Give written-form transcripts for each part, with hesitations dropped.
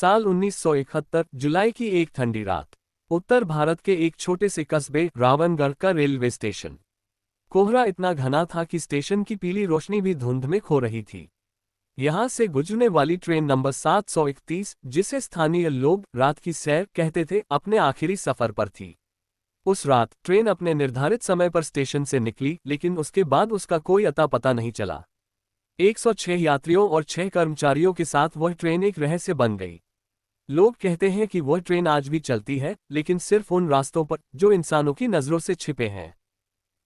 साल 1971 जुलाई की एक ठंडी रात। उत्तर भारत के एक छोटे से कस्बे रावणगढ़ का रेलवे स्टेशन। कोहरा इतना घना था कि स्टेशन की पीली रोशनी भी धुंध में खो रही थी। यहां से गुजरने वाली ट्रेन नंबर 731, जिसे स्थानीय लोग रात की सैर कहते थे, अपने आखिरी सफर पर थी। उस रात ट्रेन अपने निर्धारित समय पर स्टेशन से निकली, लेकिन उसके बाद उसका कोई अता पता नहीं चला। 106 यात्रियों और 6 कर्मचारियों के साथ वह ट्रेन एक रहस्य बन गई। लोग कहते हैं कि वह ट्रेन आज भी चलती है, लेकिन सिर्फ उन रास्तों पर जो इंसानों की नजरों से छिपे हैं।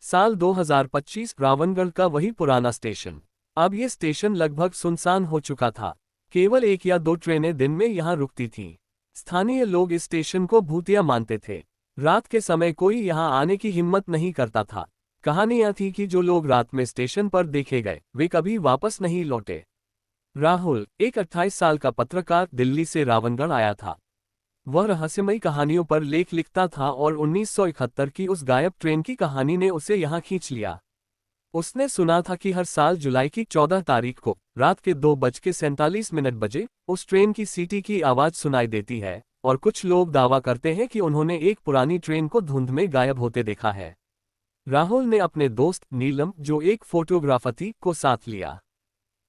साल 2025, रावणगढ़ का वही पुराना स्टेशन। अब यह स्टेशन लगभग सुनसान हो चुका था। केवल एक या दो ट्रेनें दिन में यहां रुकती थीं। स्थानीय लोग इस स्टेशन को भूतिया मानते थे। रात के समय कोई यहां आने की हिम्मत नहीं करता था। कहानियां थी कि जो लोग रात में स्टेशन पर देखे गए, वे कभी वापस नहीं लौटे। राहुल, एक 28 साल का पत्रकार, दिल्ली से रावणगढ़ आया था। वह रहस्यमयी कहानियों पर लेख लिखता था और 1971 की उस गायब ट्रेन की कहानी ने उसे यहां खींच लिया। उसने सुना था कि हर साल जुलाई की 14 तारीख को रात के 2:47 बजे उस ट्रेन की सीटी की आवाज सुनाई देती है, और कुछ लोग दावा करते हैं कि उन्होंने एक पुरानी ट्रेन को धुंध में गायब होते देखा है। राहुल ने अपने दोस्त नीलम, जो एक फोटोग्राफर थी, को साथ लिया।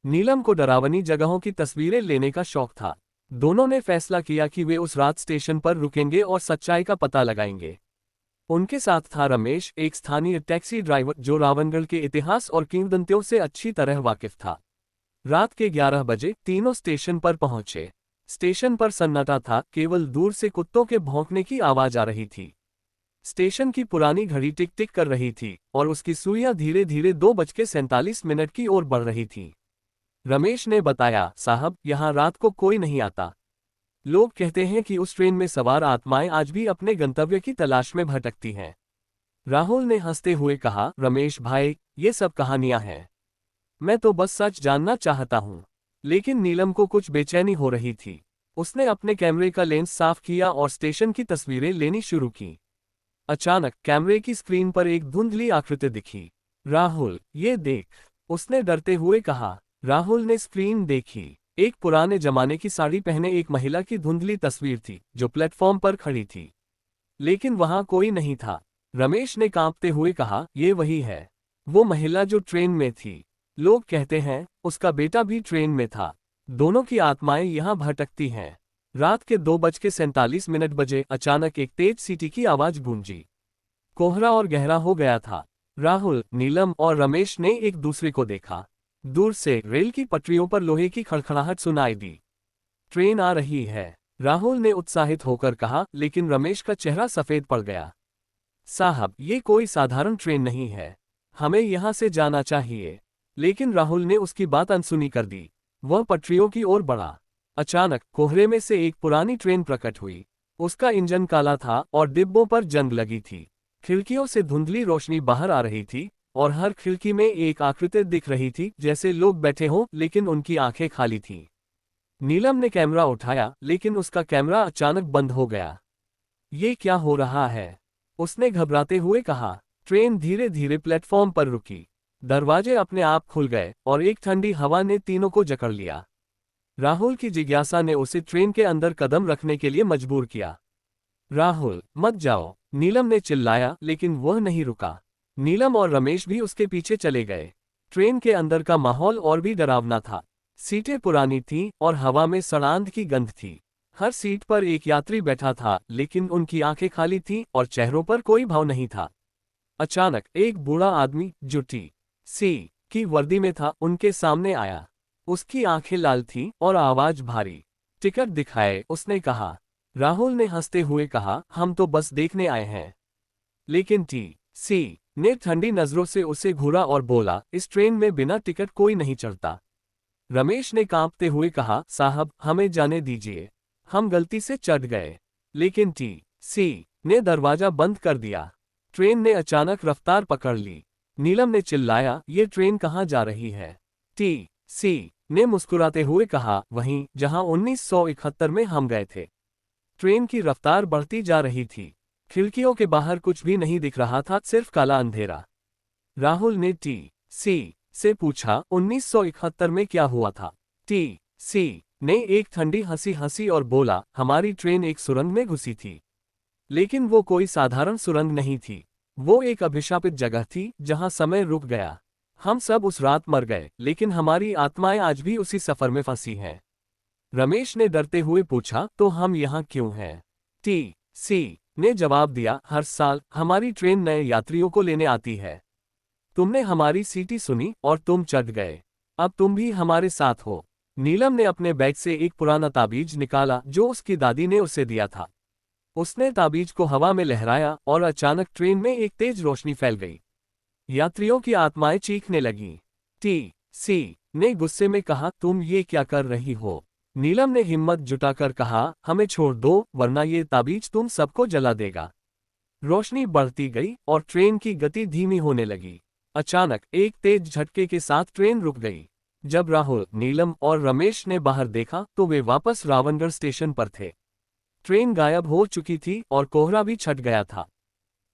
नीलम को डरावनी जगहों की तस्वीरें लेने का शौक था। दोनों ने फैसला किया कि वे उस रात स्टेशन पर रुकेंगे और सच्चाई का पता लगाएंगे। उनके साथ था रमेश, एक स्थानीय टैक्सी ड्राइवर जो रावणगढ़ के इतिहास और किंवदंतियों से अच्छी तरह वाकिफ था। रात के 11 बजे तीनों स्टेशन पर पहुंचे। स्टेशन पर सन्नाटा था, केवल दूर से कुत्तों के भौंकने की आवाज आ रही थी। स्टेशन की पुरानी घड़ी टिक टिक कर रही थी और उसकी सुइयां धीरे धीरे 2:47 की ओर बढ़ रही थी। रमेश ने बताया, साहब, यहाँ रात को कोई नहीं आता। लोग कहते हैं कि उस ट्रेन में सवार आत्माएं आज भी अपने गंतव्य की तलाश में भटकती हैं। राहुल ने हंसते हुए कहा, रमेश भाई, ये सब कहानियां हैं। मैं तो बस सच जानना चाहता हूँ। लेकिन नीलम को कुछ बेचैनी हो रही थी। उसने अपने कैमरे का लेंस साफ किया और स्टेशन की तस्वीरें लेनी शुरू की। अचानक कैमरे की स्क्रीन पर एक धुंधली आकृति दिखी। राहुल, ये देख, उसने डरते हुए कहा। राहुल ने स्क्रीन देखी। एक पुराने जमाने की साड़ी पहने एक महिला की धुंधली तस्वीर थी, जो प्लेटफॉर्म पर खड़ी थी। लेकिन वहां कोई नहीं था। रमेश ने कांपते हुए कहा, ये वही है। वो महिला जो ट्रेन में थी। लोग कहते हैं उसका बेटा भी ट्रेन में था। दोनों की आत्माएं यहां भटकती हैं। रात के 2:47 बजे अचानक एक तेज सीटी की आवाज गूंजी। कोहरा और गहरा हो गया था। राहुल, नीलम और रमेश ने एक दूसरे को देखा। दूर से रेल की पटरियों पर लोहे की खड़खड़ाहट सुनाई दी। ट्रेन आ रही है, राहुल ने उत्साहित होकर कहा, लेकिन रमेश का चेहरा सफेद पड़ गया। साहब, ये कोई साधारण ट्रेन नहीं है। हमें यहां से जाना चाहिए। लेकिन राहुल ने उसकी बात अनसुनी कर दी। वह पटरियों की ओर बढ़ा। अचानक कोहरे में से एक पुरानी ट्रेन प्रकट हुई। उसका इंजन काला था और डिब्बों पर जंग लगी थी। खिड़कियों से धुंधली रोशनी बाहर आ रही थी और हर खिड़की में एक आकृति दिख रही थी, जैसे लोग बैठे हों, लेकिन उनकी आंखें खाली थीं। नीलम ने कैमरा उठाया, लेकिन उसका कैमरा अचानक बंद हो गया। ये क्या हो रहा है? उसने घबराते हुए कहा। ट्रेन धीरे धीरे प्लेटफॉर्म पर रुकी। दरवाजे अपने आप खुल गए और एक ठंडी हवा ने तीनों को जकड़ लिया। राहुल की जिज्ञासा ने उसे ट्रेन के अंदर कदम रखने के लिए मजबूर किया। राहुल, मत जाओ, नीलम ने चिल्लाया, लेकिन वह नहीं रुका। नीलम और रमेश भी उसके पीछे चले गए। ट्रेन के अंदर का माहौल और भी डरावना था। सीटें पुरानी थीं और हवा में सड़ांध की गंध थी। हर सीट पर एक यात्री बैठा था, लेकिन उनकी आंखें खाली थीं और चेहरों पर कोई भाव नहीं था। अचानक एक बूढ़ा आदमी, जो टी.सी. की वर्दी में था, उनके सामने आया। उसकी आंखें लाल थीं और आवाज भारी। टिकट दिखाए, उसने कहा। राहुल ने हंसते हुए कहा, हम तो बस देखने आए हैं। लेकिन टी.सी. ने ठंडी नजरों से उसे घूरा और बोला, इस ट्रेन में बिना टिकट कोई नहीं चढ़ता। रमेश ने कांपते हुए कहा, साहब, हमें जाने दीजिए। हम गलती से चढ़ गए। लेकिन टी.सी. ने दरवाजा बंद कर दिया। ट्रेन ने अचानक रफ्तार पकड़ ली। नीलम ने चिल्लाया, ये ट्रेन कहाँ जा रही है? टी.सी. ने मुस्कुराते हुए कहा, वहीं जहां 1971 में हम गए थे। ट्रेन की रफ्तार बढ़ती जा रही थी। खिड़कियों के बाहर कुछ भी नहीं दिख रहा था, सिर्फ काला अंधेरा। राहुल ने टी.सी. से पूछा, 1971 में क्या हुआ था? टी.सी. ने एक ठंडी हंसी हंसी और बोला, हमारी ट्रेन एक सुरंग में घुसी थी। लेकिन वो कोई साधारण सुरंग नहीं थी। वो एक अभिशापित जगह थी जहां समय रुक गया। हम सब उस रात मर गए, लेकिन हमारी आत्माएं आज भी उसी सफर में फंसी हैं। रमेश ने डरते हुए पूछा, तो हम यहाँ क्यों हैं? टी.सी. ने जवाब दिया, हर साल हमारी ट्रेन नए यात्रियों को लेने आती है। तुमने हमारी सीटी सुनी और तुम चढ़ गए। अब तुम भी हमारे साथ हो। नीलम ने अपने बैग से एक पुराना ताबीज निकाला जो उसकी दादी ने उसे दिया था। उसने ताबीज को हवा में लहराया और अचानक ट्रेन में एक तेज रोशनी फैल गई। यात्रियों की आत्माएं चीखने लगीं। टी.सी. ने गुस्से में कहा, तुम ये क्या कर रही हो? नीलम ने हिम्मत जुटाकर कहा, हमें छोड़ दो, वरना ये ताबीज तुम सबको जला देगा। रोशनी बढ़ती गई और ट्रेन की गति धीमी होने लगी। अचानक एक तेज झटके के साथ ट्रेन रुक गई। जब राहुल, नीलम और रमेश ने बाहर देखा तो वे वापस रावणगढ़ स्टेशन पर थे। ट्रेन गायब हो चुकी थी और कोहरा भी छट गया था।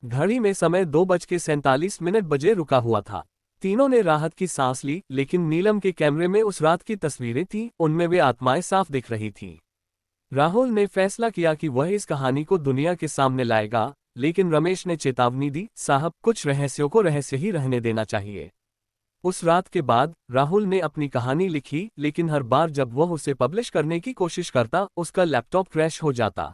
घड़ी में समय 2:47 बजे रुका हुआ था। तीनों ने राहत की सांस ली, लेकिन नीलम के कैमरे में उस रात की तस्वीरें थीं, उनमें वे आत्माएं साफ दिख रही थीं। राहुल ने फैसला किया कि वह इस कहानी को दुनिया के सामने लाएगा, लेकिन रमेश ने चेतावनी दी, साहब, कुछ रहस्यों को रहस्य ही रहने देना चाहिए। उस रात के बाद राहुल ने अपनी कहानी लिखी, लेकिन हर बार जब वह उसे पब्लिश करने की कोशिश करता, उसका लैपटॉप क्रैश हो जाता।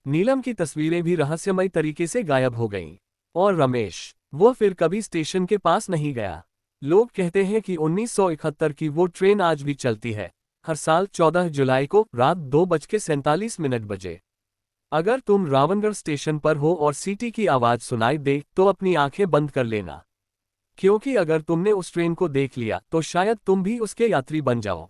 नीलम की तस्वीरें भी रहस्यमय तरीके से गायब हो गईं। और रमेश, वो फिर कभी स्टेशन के पास नहीं गया। लोग कहते हैं कि 1971 की वो ट्रेन आज भी चलती है, हर साल 14 जुलाई को रात 2:47 बजे। अगर तुम रावणगढ़ स्टेशन पर हो और सीटी की आवाज सुनाई दे तो अपनी आंखें बंद कर लेना, क्योंकि अगर तुमने उस ट्रेन को देख लिया तो शायद तुम भी उसके यात्री बन जाओ।